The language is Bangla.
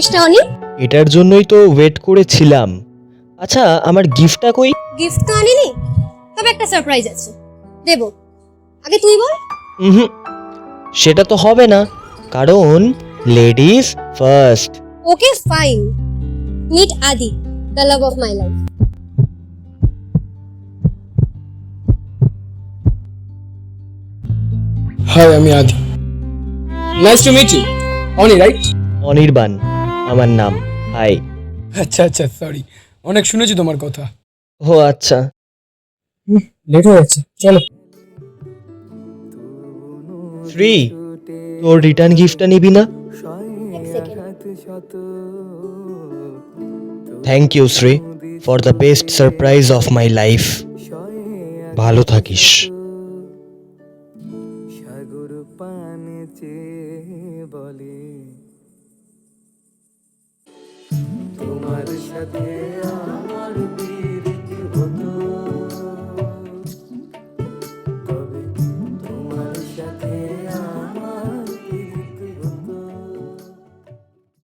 করিস না অনি? এটার জন্যই তো ওয়েট করেছিলাম। আচ্ছা, আমার গিফটটা কই? গিফট তো আনিনি, তবে একটা সারপ্রাইজ আছে, দেব। আগে তুই বল। হুম, সেটা তো হবে না, কারণ ladies first. Okay fine, meet Adi, the love of my life. Hi, আমি Adi. Nice to meet you. Ani, right? Anirban আমার নাম। হাই। আচ্ছা আচ্ছা, সরি, অনেক শুনেছি তোমার কথা। ও আচ্ছা। লেট হয়ে যাচ্ছে, চলো। শ্রী, তোর রিটার্ন গিফটটা নিবি না? এক second. Thank you Shri, for the best surprise of my life. ভালো থাকিস। সাগর পানে চেয়ে বলে তোমার সাথে